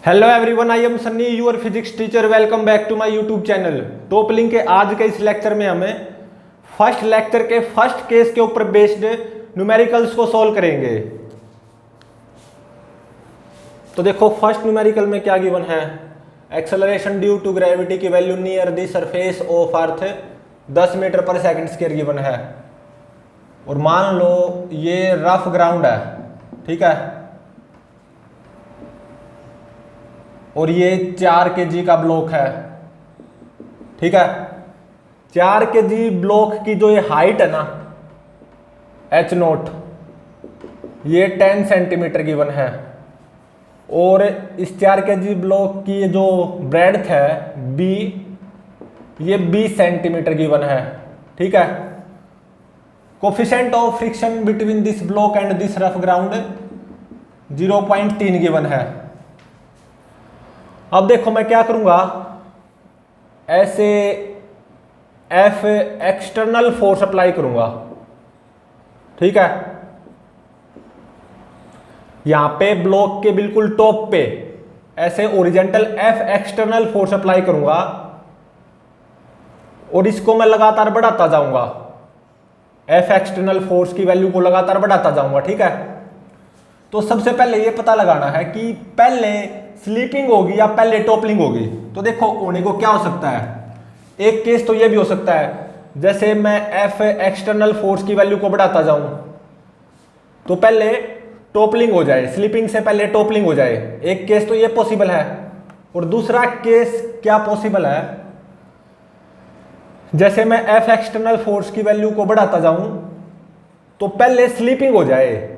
Hello everyone, I am Sunny your physics teacher. Welcome back to my YouTube channel. Top link के आज के इस lecture में हमें फर्स्ट लेक्चर के फर्स्ट केस के ऊपर बेस्ड न्यूमेरिकल्स को सॉल्व करेंगे। तो देखो फर्स्ट न्यूमेरिकल में क्या गिवन है। एक्सेलरेशन ड्यू टू ग्रेविटी की value near the surface of earth 10 metre per second square given है। और मान लो ये रफ ग्राउंड है, ठीक है, और ये 4 kg का ब्लॉक है, ठीक है। 4 kg ब्लॉक की जो ये हाइट है ना h0, ये 10 सेंटीमीटर गिवन है। और इस 4 kg ब्लॉक की जो ब्रेड्थ है b, ये 20 सेंटीमीटर गिवन है, ठीक है। Coefficient of friction between this block and this rough ground 0.3 given है। अब देखो मैं क्या करूंगा, ऐसे F एक्सटर्नल फोर्स अप्लाई करूंगा, ठीक है। यहां पे ब्लॉक के बिल्कुल टॉप पे ऐसे horizontal F external force apply करूंगा और इसको मैं लगातार बढ़ाता जाऊंगा। F एक्सटर्नल फोर्स की वैल्यू को लगातार बढ़ाता जाऊंगा, ठीक है। तो सबसे पहले ये पता लगाना है कि पहले स्लीपिंग होगी या पहले टॉपलिंग होगी। तो देखो होने को क्या हो सकता है, एक केस तो ये भी हो सकता है जैसे मैं F एक्सटर्नल फोर्स की वैल्यू को बढ़ाता जाऊं तो पहले टॉपलिंग हो जाए, स्लीपिंग से पहले टॉपलिंग हो जाए। एक केस तो ये पॉसिबल है। और दूसरा केस क्या पॉसिबल है, जैसे मैं F एक्सटर्नल फोर्स की वैल्यू को बढ़ाता जाऊं तो पहले स्लीपिंग हो जाए,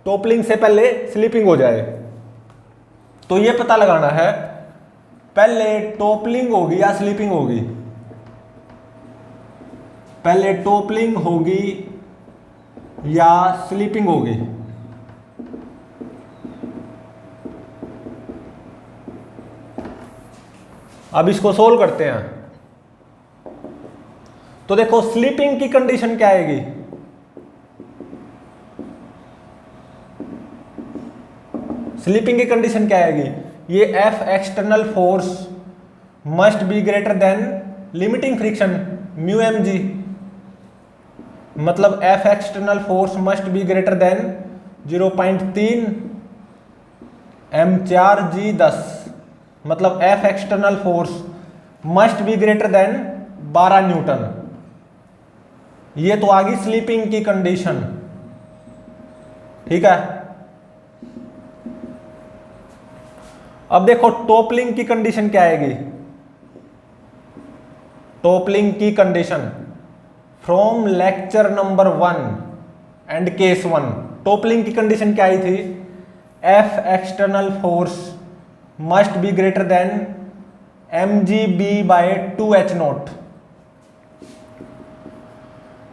टॉपलिंग से पहले स्लीपिंग हो जाए। तो ये पता लगाना है पहले टॉपलिंग होगी या स्लीपिंग होगी। पहले टॉपलिंग होगी या स्लीपिंग होगी। अब इसको सोल्व करते हैं। तो देखो स्लीपिंग की कंडीशन क्या आएगी, स्लीपिंग की कंडीशन क्या आएगी, ये F external force must be greater than limiting friction mu M G. मतलब F external force must be greater than 0.3 m4g10। मतलब F external force must be greater than 12 newton. ये तो आ गई स्लीपिंग की कंडीशन, ठीक है। अब देखो टॉपलिंग की कंडीशन क्या आएगी। टॉपलिंग की condition from lecture number 1 and case 1, toppling की कंडीशन क्या आई थी, F external force must be greater than mgb/2h0।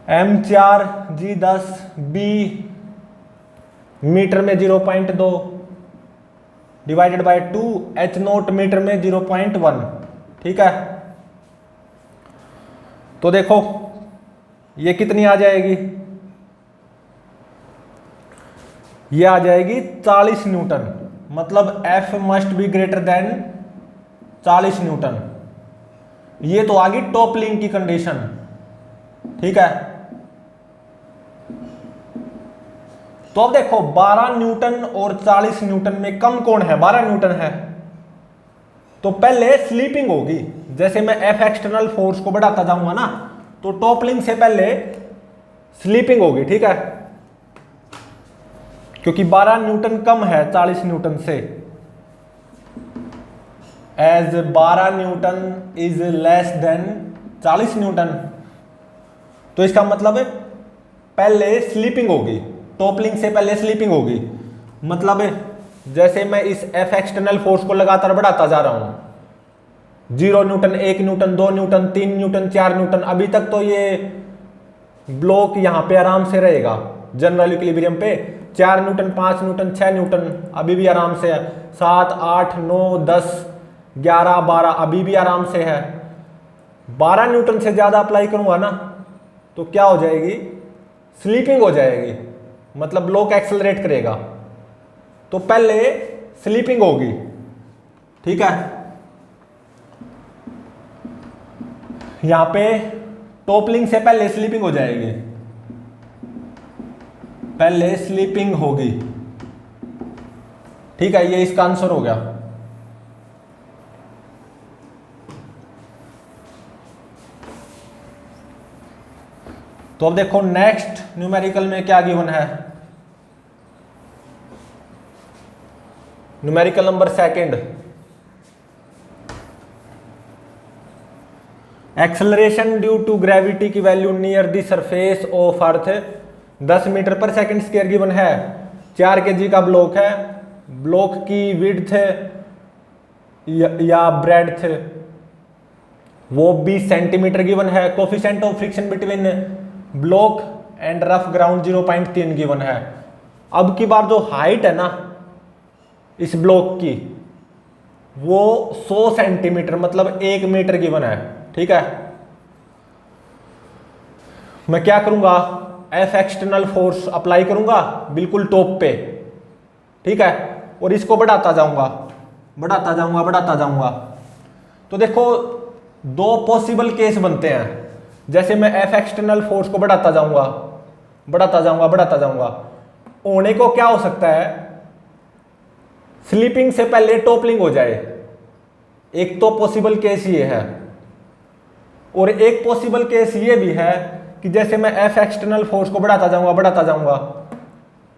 m4g10 b meter में 0.2 डिवाइडेड बाय 2 h0 मीटर में 0.1, ठीक है। तो देखो ये कितनी आ जाएगी, ये आ जाएगी 40 न्यूटन। मतलब F must be greater then 40 Newton. ये तो आ गई टॉपलिंग की कंडीशन, ठीक है। तो अब देखो 12 न्यूटन और 40 न्यूटन में कम कौन है, 12 न्यूटन है। तो पहले स्लीपिंग होगी, जैसे मैं F एक्सटर्नल फोर्स को बढ़ाता जाऊंगा ना तो टॉपलिंग से पहले स्लीपिंग होगी, ठीक है। क्योंकि 12 न्यूटन कम है 40 न्यूटन से। As 12 newton is less than 40 newton, तो इसका मतलब है पहले स्लीपिंग होगी, टॉपलिंग से पहले स्लीपिंग होगी। मतलब जैसे मैं इस F एक्सटर्नल फोर्स को लगातार बढ़ाता जा रहा हूं, 0 Newton, 1 Newton, 2 Newton, 3 Newton, 4 Newton, अभी तक तो ये ब्लॉक यहां पे आराम से रहेगा जनरल इक्विलिब्रियम पे। 4 न्यूटन, 5 न्यूटन, 6 न्यूटन अभी भी आराम से है, 7, 8, 9, 10, 11, 12 अभी भी आराम से है। 12 न्यूटन से ज्यादा अप्लाई करूंगा ना तो क्या हो जाएगी, स्लीपिंग हो जाएगी। मतलब ब्लॉक एक्सेलरेट करेगा। तो पहले स्लीपिंग होगी, ठीक है, यहां पे टॉपलिंग से पहले स्लीपिंग हो जाएगी, पहले स्लीपिंग होगी। ठीक है, ये इसका आंसर हो गया। तो अब देखो नेक्स्ट न्यूमेरिकल में क्या गिवन है। Numerical number second, acceleration due to gravity की value near the surface of earth 10 metre per second square given है। 4 kg का ब्लॉक है, ब्लॉक की विड्थ या ब्रेड्थ वो 20 सेंटीमीटर गिवन है। Coefficient of friction between block and rough ground 0.3 given है। अब की बार जो हाइट है ना इस ब्लॉक की वो 100 सेंटीमीटर मतलब 1 मीटर गिवन है। ठीक है, मैं क्या करूंगा, एफ एक्सटर्नल फोर्स अप्लाई करूंगा बिल्कुल टॉप पे। ठीक है, और इसको बढ़ाता जाऊंगा बढ़ाता जाऊंगा बढ़ाता जाऊंगा। तो देखो दो पॉसिबल केस बनते हैं। जैसे मैं एफ एक्सटर्नल फोर्स को बढ़ाता जाऊंगा बढ़ाता जाऊंगा बढ़ाता जाऊंगा, होने को क्या हो सकता है, स्लीपिंग से पहले टॉपलिंग हो जाए। एक तो पॉसिबल केस ये है, और एक पॉसिबल केस ये भी है कि जैसे मैं एफ एक्सटर्नल फोर्स को बढ़ाता जाऊंगा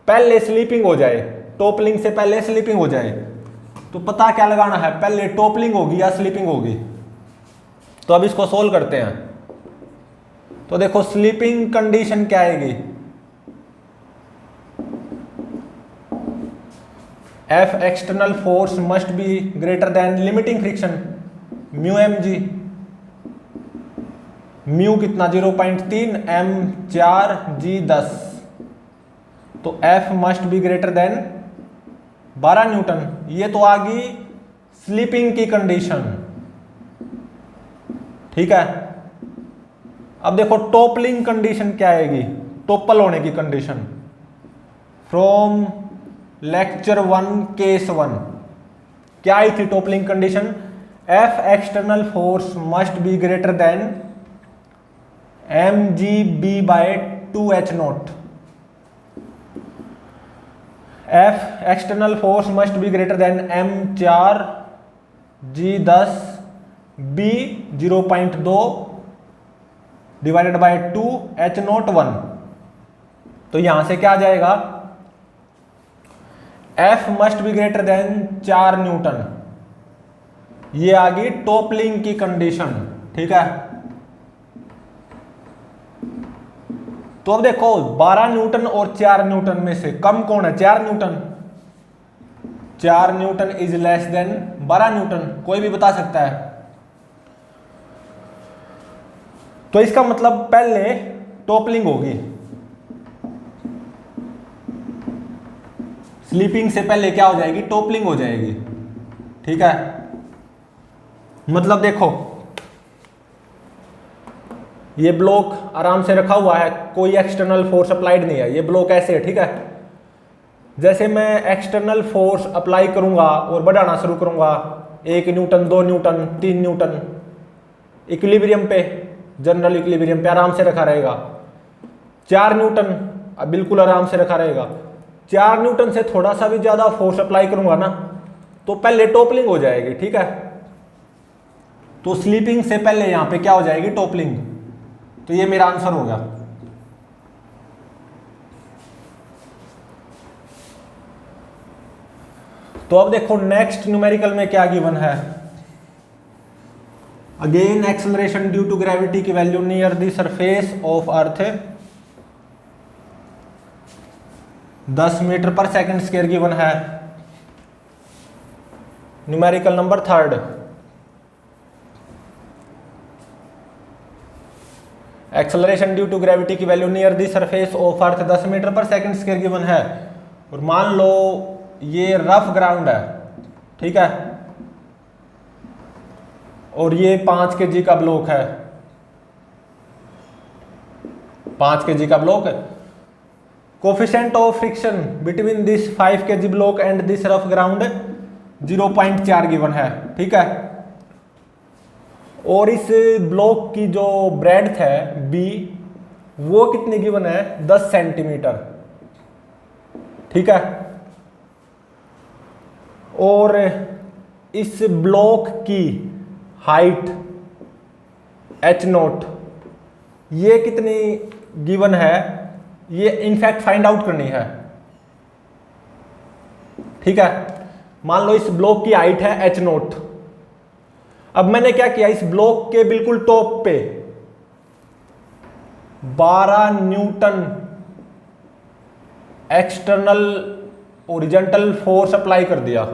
पहले स्लीपिंग हो जाए, टॉपलिंग से पहले स्लीपिंग हो जाए। तो पता क्या लगाना है, पहले टॉपलिंग होगी या स्लीपिंग होगी। तो अब इसको सोल्व करते हैं। तो देखो स्लीपिंग कंडीशन क्या आएगी, F external force must be greater than limiting friction mu M G. Mu कितना 0.3, एम 4, जी 10। तो F must be greater than 12 newton. ये तो आ गई स्लीपिंग की कंडीशन। ठीक है, अब देखो टॉपलिंग कंडीशन क्या आएगी, टोपल होने की कंडीशन। फ्रॉम लेक्चर 1 केस 1 क्या आई थी toppling condition, F external force must be greater than M G B by 2h not. F external force must be greater than M 4 G 10 B 0.2 divided by 2 h not 1। तो यहां से क्या आ जाएगा, F must be greater than 4 newton. ये आ गई toppling की कंडीशन। ठीक है, तो अब देखो 12 न्यूटन और 4 न्यूटन में से कम कौन है, 4 Newton. 4 Newton is less then 12 Newton, कोई भी बता सकता है। तो इसका मतलब पहले टॉपलिंग होगी, स्लीपिंग से पहले क्या हो जाएगी, टॉपलिंग हो जाएगी। ठीक है, मतलब देखो ये ब्लॉक आराम से रखा हुआ है, कोई एक्सटर्नल फोर्स अप्लाइड नहीं है, ये ब्लॉक ऐसे है। ठीक है, जैसे मैं एक्सटर्नल फोर्स अप्लाई करूंगा और बढ़ाना शुरू करूंगा, 1 न्यूटन 2 न्यूटन 3 न्यूटन, इक्विलिब्रियम पे, जनरल इक्विलिब्रियम पे आराम से रखा रहेगा। 4 न्यूटन अब बिल्कुल आराम से रखा रहेगा। 4 न्यूटन से थोड़ा सा भी ज्यादा फोर्स अप्लाई करूंगा ना तो पहले टॉपलिंग हो जाएगी। ठीक है, तो स्लीपिंग से पहले यहां पे क्या हो जाएगी, टॉपलिंग। तो ये मेरा आंसर होगा। तो अब देखो नेक्स्ट न्यूमेरिकल में क्या गिवन है। Again acceleration due to gravity की value near the surface of earth 10 metre per second square given है। Numerical number third, acceleration due to gravity की value near the surface of earth 10 metre per second square given है। और मान लो ये rough ground है। ठीक है, और ये 5 kg का ब्लॉक है, 5 kg का ब्लॉक है। Coefficient of friction between this 5 kg block and this rough ground 0.4 given है, ठीक है। और इस ब्लॉक की जो ब्रेड्थ है बी, वो कितनी गिवन है, 10 सेंटीमीटर, ठीक है। और इस ब्लॉक की हाइट h0 ये कितनी गिवन है, ये इनफैक्ट फाइंड आउट करनी है, ठीक है। मान लो इस ब्लॉक की हाइट है h0। अब मैंने क्या किया, इस ब्लॉक के बिल्कुल टॉप पे 12 Newton external horizontal force apply कर दिया,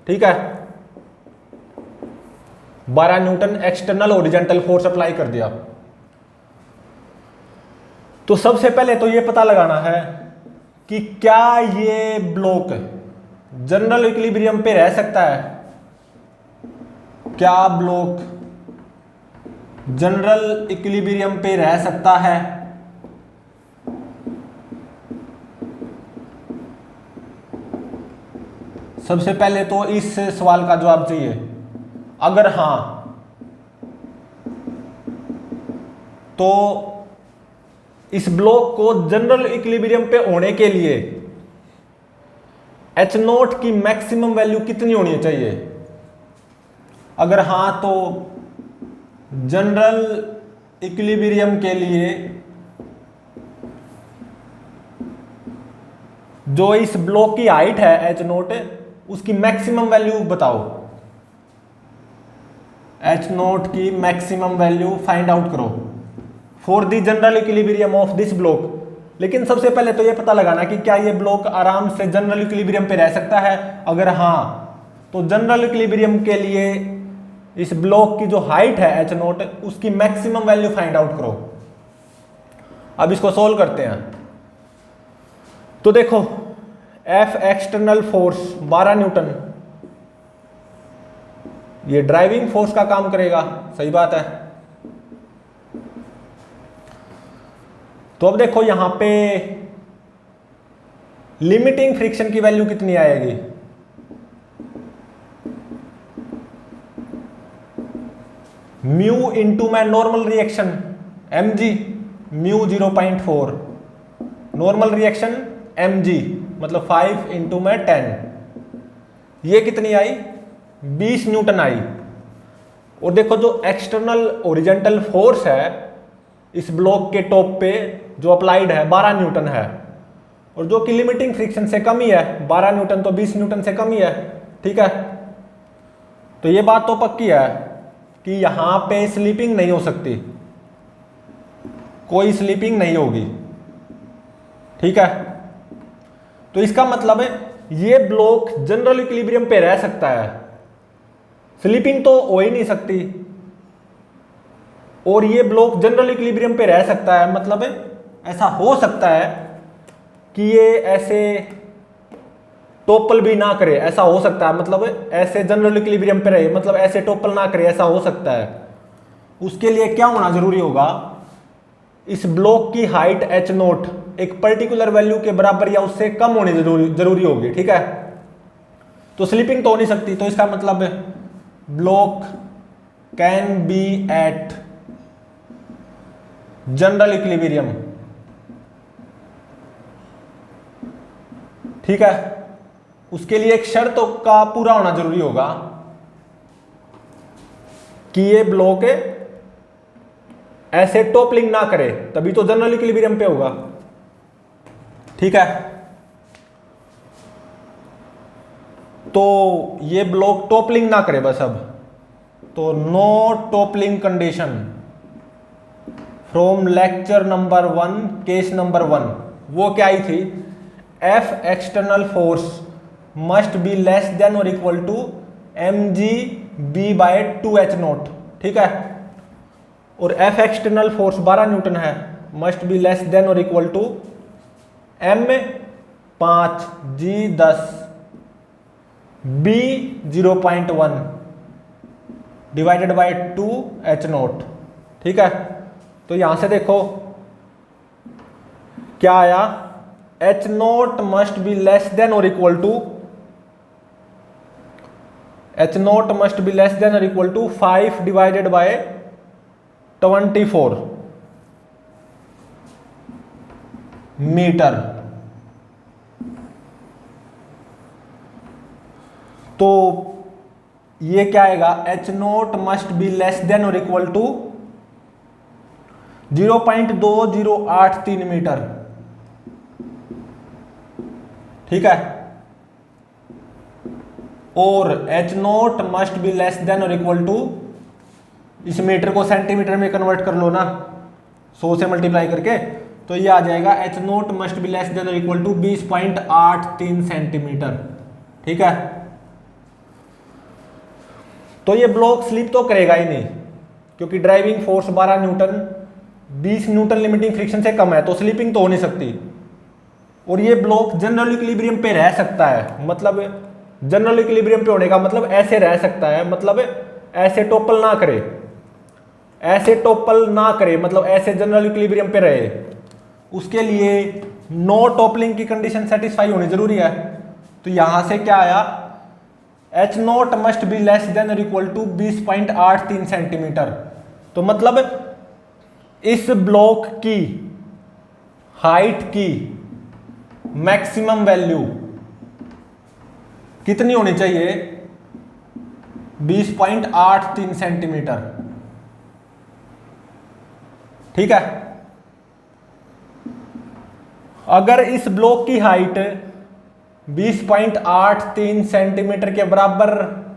ठीक है। 12 Newton external horizontal force apply कर दिया। तो सबसे पहले तो ये पता लगाना है कि क्या ये ब्लॉक जनरल इक्विलिब्रियम पे रह सकता है, क्या ब्लॉक जनरल इक्विलिब्रियम पे रह सकता है। सबसे पहले तो इस सवाल का जवाब चाहिए। अगर हां तो इस ब्लॉक को जनरल इक्विलिब्रियम पे होने के लिए h0 की मैक्सिमम वैल्यू कितनी होनी चाहिए। अगर हां तो जनरल इक्विलिब्रियम के लिए जो इस ब्लॉक की हाइट है h0 उसकी मैक्सिमम वैल्यू बताओ। h0 की मैक्सिमम वैल्यू फाइंड आउट करो for the general equilibrium of this block. लेकिन सबसे पहले तो ये पता लगाना कि क्या ये ब्लॉक आराम से जनरल इक्विलिब्रियम पे रह सकता है। अगर हाँ तो जनरल इक्विलिब्रियम के लिए इस ब्लॉक की जो हाइट है h0 उसकी मैक्सिमम वैल्यू फाइंड आउट करो। अब इसको सोल्व करते हैं। तो देखो F एक्सटर्नल फोर्स 12 न्यूटन, ये ड्राइविंग फोर्स का काम करेगा, सही बात है। तो अब देखो यहां पे लिमिटिंग फ्रिक्शन की वैल्यू कितनी आएगी, म्यू इंटू में normal reaction mg, mu 0.4, normal reaction mg मतलब 5 इंटू में 10, ये कितनी आई, 20 न्यूटन आई। और देखो जो एक्सटर्नल ओरिजेंटल फोर्स है इस ब्लॉक के टॉप पे जो अप्लाइड है 12 न्यूटन है, और जो कि लिमिटिंग फ्रिक्शन से कम ही है, 12 न्यूटन तो 20 न्यूटन से कम ही है, ठीक है। तो ये बात तो पक्की है कि यहां पे स्लिपिंग नहीं हो सकती, कोई स्लिपिंग नहीं होगी, ठीक है। तो इसका मतलब है ये ब्लॉक जनरल इक्विलिब्रियम पे रह सकता है, स्लिपिंग तो हो ही नहीं सकती। और ये ब्लॉक जनरल इक्विलिब्रियम पे रह सकता है मतलब ऐसा हो सकता है कि ये ऐसे टोपल भी ना करे, ऐसा हो सकता है, मतलब ऐसे जनरल इक्विलिब्रियम पे रहे, मतलब ऐसे टोपल ना करे, ऐसा हो सकता है। उसके लिए क्या होना जरूरी होगा, इस ब्लॉक की हाइट h0 एक पर्टिकुलर वैल्यू के बराबर या उससे कम होनी जरूरी होगी, ठीक है। तो स्लिपिंग तो हो नहीं सकती, तो इसका मतलब block can be at general equilibrium, ठीक है। उसके लिए एक शर्त का पूरा होना जरूरी होगा कि ये ब्लॉक ऐसे टॉपलिंग ना करे, तभी तो जनरल इक्विलिब्रियम पे होगा, ठीक है। तो ये ब्लॉक टॉपलिंग ना करे बस। अब तो no toppling condition from lecture number 1 case number 1, वो क्या आई थी, F external force must be less than और equal to mg b by 2h0, ठीक है। और F एक्सटर्नल फोर्स 12 न्यूटन है, मस्ट बी लेस देन और equal to m 5 g 10 b 0.1 divided by 2h0, ठीक है। तो यहां से देखो क्या आया, h0 must be less than और equal to H naught must be less than और equal to 5 divided by 24 metre. तो ये क्या आएगा, H naught must be less than और इक्वल टू 0.2083 मीटर। ठीक है, और H naught must be less than और इक्वल टू, इस मीटर को सेंटीमीटर में कन्वर्ट कर लो ना 100 से मल्टीप्लाई करके, तो ये आ जाएगा H naught must be less than और इक्वल टू 20.83 सेंटीमीटर। ठीक है, तो ये ब्लॉक स्लिप तो करेगा ही नहीं, क्योंकि driving force 12 Newton 20 Newton limiting friction से कम है, तो स्लिपिंग तो हो नहीं सकती। और ये ब्लॉक जनरल इक्विलिब्रियम पे रह सकता है, मतलब जनरल इक्विलिब्रियम पे होने का मतलब ऐसे रह सकता है, मतलब ऐसे टोपल ना करे, ऐसे टोपल ना करे, मतलब ऐसे जनरल इक्विलिब्रियम पे रहे। उसके लिए नो टोपलिंग की कंडीशन सेटिस्फाई होनी जरूरी है। तो यहां से क्या आया, H naught must be less than और इक्वल टू 20.83 सेंटीमीटर। तो मतलब इस ब्लॉक की हाइट की मैक्सिमम वैल्यू कितनी होनी चाहिए, 20.83 सेंटीमीटर। ठीक है, अगर इस ब्लॉक की हाइट 20.83 सेंटीमीटर के बराबर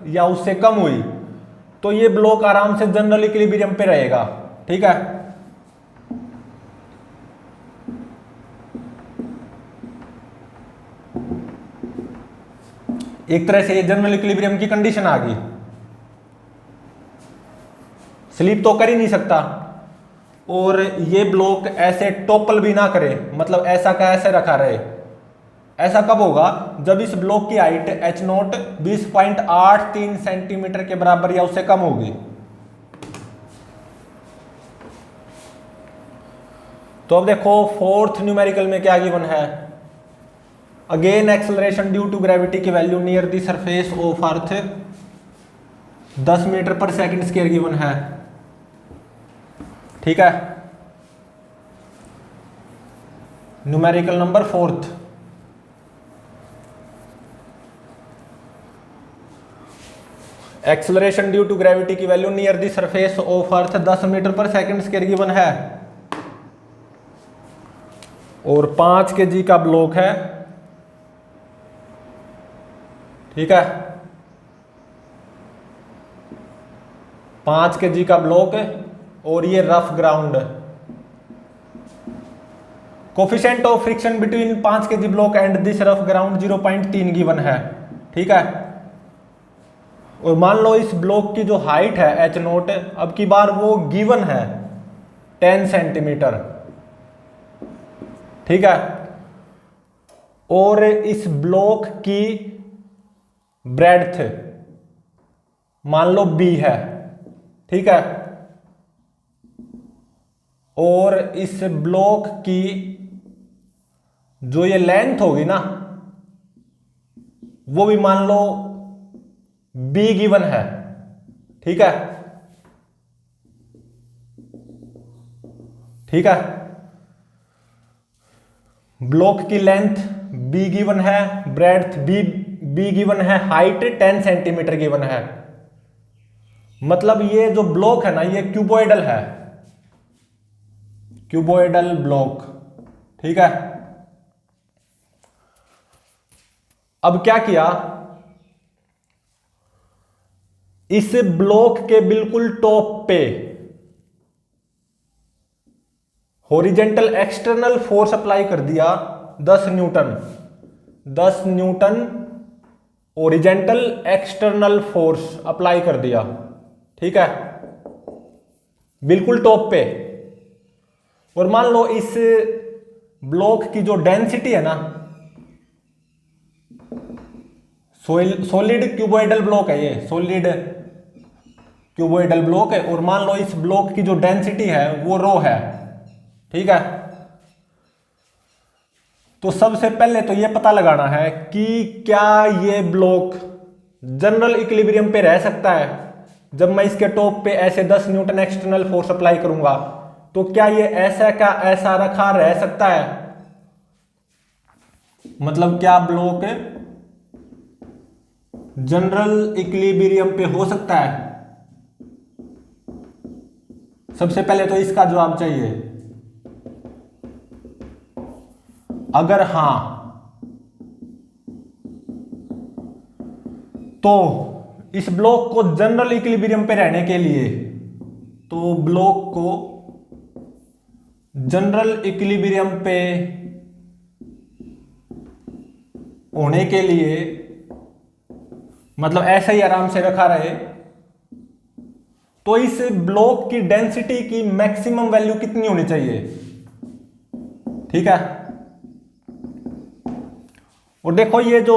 या उससे कम हुई तो ये ब्लॉक आराम से जनरल इक्विलिब्रियम पे रहेगा। ठीक है, एक तरह से ये जनरल इक्विलिब्रियम की कंडीशन आ गई, स्लिप तो कर ही नहीं सकता, और ये ब्लॉक ऐसे टोपल भी ना करे, मतलब ऐसा का ऐसे रखा रहे। ऐसा कब होगा, जब इस ब्लॉक की हाइट एच नोट 20.83 सेंटीमीटर के बराबर या उससे कम होगी। तो अब देखो फोर्थ न्यूमेरिकल में क्या गिवन है, again acceleration due to gravity की value near the surface of earth 10 metre per second square given है। ठीक है, numerical number fourth, acceleration due to gravity की value near the surface of earth 10 metre per second square given है, और 5 kg का block है। ठीक है, 5 kg का ब्लॉक और ये rough ground. Coefficient of friction between 5 kg block and this rough ground 0.3 given है। ठीक है, और मान लो इस ब्लॉक की जो हाइट है एच नोट, अब की बार वो गिवन है 10 सेंटीमीटर। ठीक है, और इस ब्लॉक की ब्रेड्थ मान लो b है। ठीक है, और इस ब्लॉक की जो ये लेंथ होगी ना, वो भी मान लो b गिवन है। ठीक है, ठीक है, ब्लॉक की लेंथ b गिवन है, ब्रेड्थ b गिवन है, हाइट 10 सेंटीमीटर गिवन है। मतलब ये जो ब्लॉक है ना, ये क्यूबोइडल है, क्यूबोइडल ब्लॉक। ठीक है, अब क्या किया, इस ब्लॉक के बिल्कुल टॉप पे हॉरिजेंटल एक्सटर्नल फोर्स अप्लाई कर दिया 10 Newton, 10 Newton horizontal external force apply कर दिया। ठीक है, बिल्कुल टॉप पे। और मान लो इस ब्लॉक की जो डेंसिटी है ना, सॉलिड क्यूबोइडल ब्लॉक है, ये सॉलिड क्यूबोइडल ब्लॉक है, और मान लो इस ब्लॉक की जो डेंसिटी है वो रो है। ठीक है, तो सबसे पहले तो ये पता लगाना है कि क्या ये ब्लॉक जनरल इक्विलिब्रियम पे रह सकता है। जब मैं इसके टॉप पे ऐसे 10 न्यूटन एक्सटर्नल फोर्स अप्लाई करूंगा तो क्या ये ऐसा का ऐसा रखा रह सकता है? मतलब क्या ब्लॉक जनरल इक्विलिब्रियम पे हो सकता है? सबसे पहले तो इसका जवाब चाहिए। अगर हां तो इस ब्लॉक को जनरल इक्विलिब्रियम पे रहने के लिए, तो ब्लॉक को जनरल इक्विलिब्रियम पे होने के लिए, मतलब ऐसा ही आराम से रखा रहे, तो इस ब्लॉक की डेंसिटी की मैक्सिमम वैल्यू कितनी होनी चाहिए? ठीक है। और देखो ये जो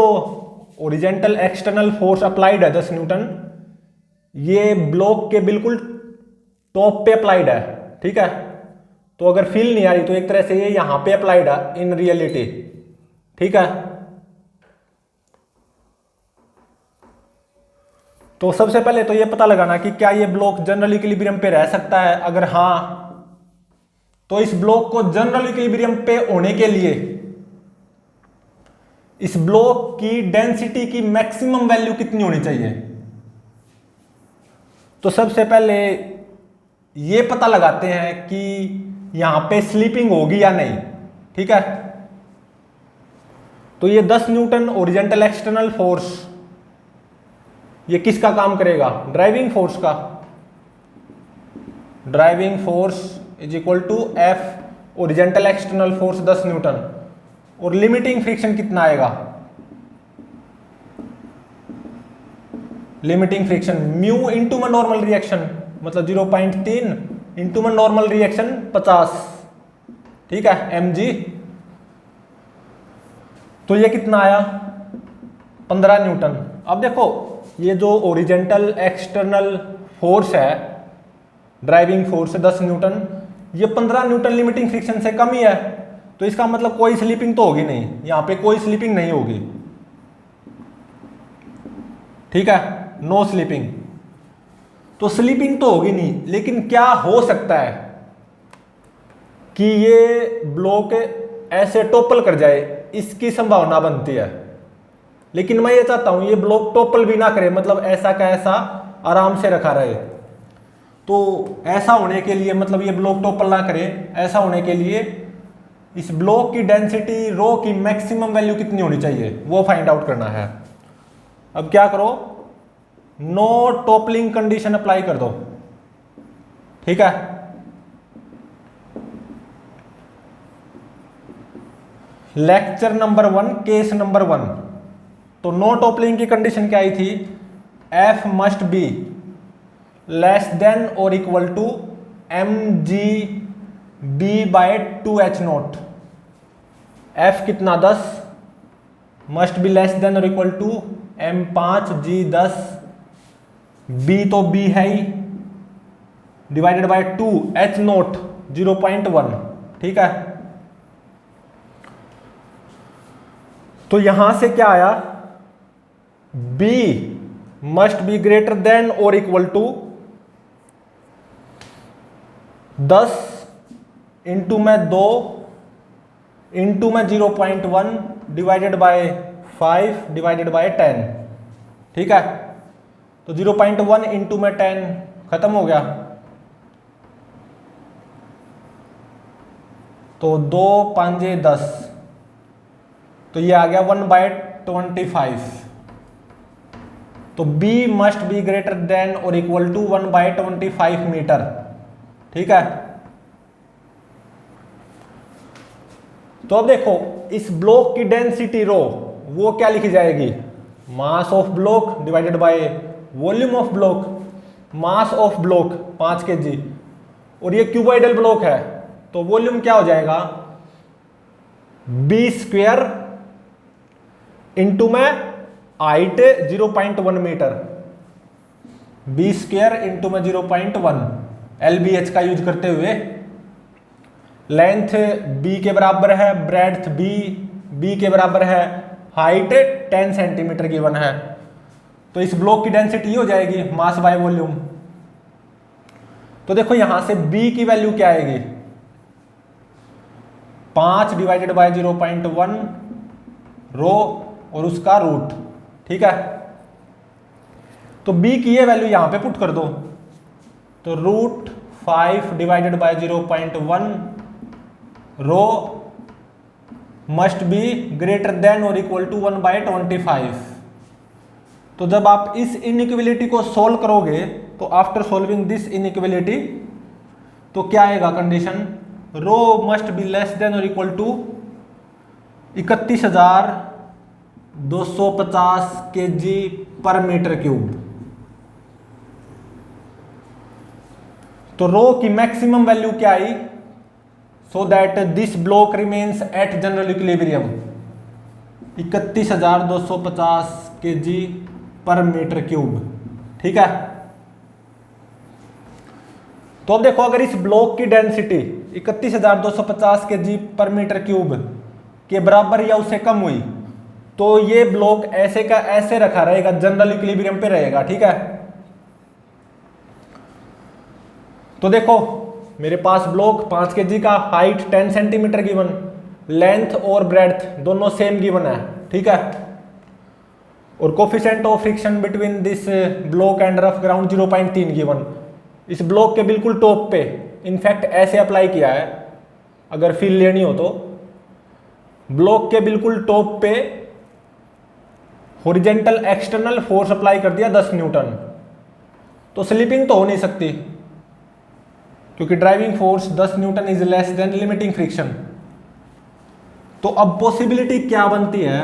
ओरिजेंटल एक्सटर्नल फोर्स अप्लाइड है 10 न्यूटन, ये ब्लॉक के बिल्कुल टॉप पे अप्लाइड है। ठीक है। तो अगर फील नहीं आ रही तो एक तरह से ये यहां पे अप्लाइड है इन रियलिटी। ठीक है। तो सबसे पहले तो ये पता लगाना कि क्या ये ब्लॉक जनरल इक्विलिब्रियम पे रह सकता है। अगर हां तो इस ब्लॉक को जनरल इक्विलिब्रियम पे होने के लिए इस ब्लॉक की डेंसिटी की मैक्सिमम वैल्यू कितनी होनी चाहिए? तो सबसे पहले ये पता लगाते हैं कि यहां पे स्लीपिंग होगी या नहीं। ठीक है। तो ये 10 न्यूटन ओरिजेंटल एक्सटर्नल फोर्स, ये किसका काम करेगा? ड्राइविंग फोर्स का। Driving force is equal to F horizontal external force 10 newton. और लिमिटिंग फ्रिक्शन कितना आएगा? लिमिटिंग फ्रिक्शन म्यू इंटू में नॉर्मल रिएक्शन, मतलब 0.3 इंटू में नॉर्मल रिएक्शन 50। ठीक है, mg। तो ये कितना आया? 15 न्यूटन। अब देखो ये जो ओरिजेंटल एक्सटर्नल फोर्स है, ड्राइविंग फोर्स 10 न्यूटन, ये 15 न्यूटन लिमिटिंग फ्रिक्शन से कम ही है। तो इसका मतलब कोई स्लीपिंग तो होगी नहीं, यहां पे कोई स्लीपिंग नहीं होगी। ठीक है, नो स्लीपिंग। तो स्लीपिंग तो होगी नहीं, लेकिन क्या हो सकता है कि ये ब्लॉक ऐसे टोपल कर जाए, इसकी संभावना बनती है। लेकिन मैं ये चाहता हूं ये ब्लॉक टोपल भी ना करे, मतलब ऐसा का ऐसा आराम से रखा रहे। तो ऐसा होने के लिए, मतलब ये ब्लॉक टोपल ना करे, ऐसा होने के लिए इस ब्लॉक की डेंसिटी रो की मैक्सिमम वैल्यू कितनी होनी चाहिए वो फाइंड आउट करना है। अब क्या करो, नो टोपलिंग कंडीशन अप्लाई कर दो। ठीक है। Lecture number 1 case number 1। तो नो टोपलिंग की कंडीशन क्या आई थी? F must be less than और equal to M G B by 2h0। F कितना? 10, मस्ट बी लेस देन और equal to m5 g 10, B तो बी है ही, डिवाइडेड बाय 2h0 0.1। ठीक है। तो यहां से क्या आया? B must be greater than और इक्वल टू 10 इंटू में 2 इंटू में 0.1 डिवाइडेड बाय 5 डिवाइडेड बाय 10। ठीक है। तो 0.1 इंटू में 10 खत्म हो गया। तो 2 5 10, तो ये आ गया 1/25। तो B must be greater than और इक्वल टू 1/25 मीटर। ठीक है। तो अब देखो इस ब्लॉक की डेंसिटी रो वो क्या लिखी जाएगी? Mass of block divided by volume of block. Mass of block 5 kg और ये क्यूबॉइडल ब्लॉक है, तो वॉल्यूम क्या हो जाएगा? बी स्क्वायर इंटू में height 0.1 metre, B square into में 0.1 LBH का यूज करते हुए। लेंथ b के बराबर है, ब्रेड्थ b के बराबर है, हाइट 10 सेंटीमीटर गिवन है। तो इस ब्लॉक की डेंसिटी हो जाएगी मास बाय वॉल्यूम। तो देखो यहां से B की वैल्यू क्या आएगी, 5 डिवाइडेड बाय 0.1 रो और उसका रूट, ठीक है। तो B की ये वैल्यू यहां पे पुट कर दो, तो √5 divided by 0.1 rho must be greater than और इक्वल टू 1/25। तो जब आप इस इनइक्वलिटी को सोल्व करोगे तो आफ्टर सोल्विंग दिस इनइक्वलिटी तो क्या आएगा condition, rho must be less than और equal to 31,250 kg per metre cube. तो रो की मैक्सिमम वैल्यू क्या आई, so that this block remains at general equilibrium 31,250 kg per metre cube, ठीक है। तो अब देखो अगर इस ब्लॉक की density 31,250 kg per metre cube के बराबर या उससे कम हुई तो ये ब्लॉक ऐसे का ऐसे रखा रहेगा, जनरल इक्विलिब्रियम पे रहेगा, ठीक है। तो देखो मेरे पास ब्लॉक 5 kg का, हाइट 10 सेंटीमीटर गिवन, लेंथ और ब्रेड्थ दोनों सेम गिवन है, ठीक है। और coefficient of friction between this block and rough ground 0.3 given. इस ब्लॉक के बिल्कुल टॉप पे, इनफैक्ट ऐसे अप्लाई किया है अगर फील लेनी हो तो, ब्लॉक के बिल्कुल टॉप पे हॉरिजेंटल एक्सटर्नल फोर्स अप्लाई कर दिया 10 न्यूटन। तो स्लिपिंग तो हो नहीं सकती क्योंकि driving force 10 Newton is less then limiting friction. तो अब पॉसिबिलिटी क्या बनती है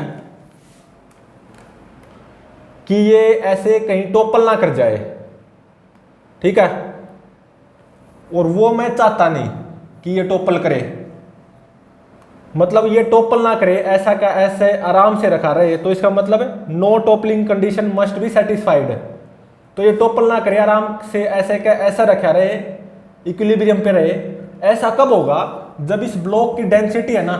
कि ये ऐसे कहीं टोपल ना कर जाए, ठीक है। और वो मैं चाहता नहीं कि ये टोपल करे, मतलब ये टोपल ना करे, ऐसा का ऐसे आराम से रखा रहे। तो इसका मतलब है no toppling condition must be satisfied. तो ये टोपल ना करे, आराम से ऐसे का ऐसा रखा रहे, इक्विलिब्रियम पे रहे। ऐसा कब होगा, जब इस ब्लॉक की डेंसिटी है ना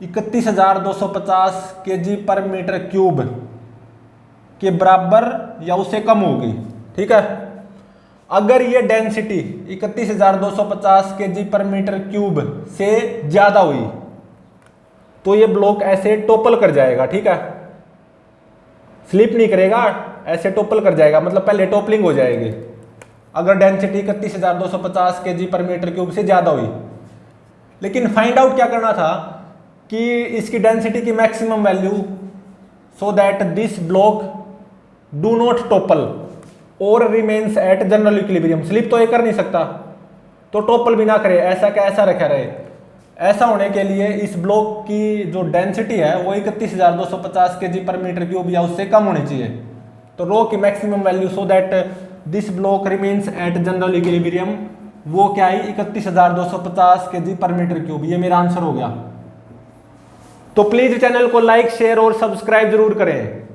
31,250 kg पर मीटर क्यूब के बराबर या उससे कम होगी, ठीक है। अगर ये density 31,250 kg per metre cube से ज्यादा हुई तो ये ब्लॉक ऐसे टोपल कर जाएगा, ठीक है। स्लिप नहीं करेगा, ऐसे टोपल कर जाएगा, मतलब पहले टोपलिंग हो जाएगी अगर density 31,250 kg per metre cube से ज्यादा हुई। लेकिन फाइंड आउट क्या करना था कि इसकी डेंसिटी की maximum value, so that this block do not topple और remains at general equilibrium. Slip तो ये कर नहीं सकता, तो टोपल भी ना करे, ऐसा का ऐसा रखा रहे। ऐसा होने के लिए इस ब्लॉक की जो डेंसिटी है वो 31,250 kg पर मीटर क्यूब या उससे कम होनी चाहिए। तो रो की maximum value, so that this block remains at general equilibrium, वो क्या है 31,250 kg पर मीटर क्यूब। ये मेरा आंसर हो गया। तो प्लीज चैनल को लाइक, शेयर और सब्सक्राइब जरूर करें।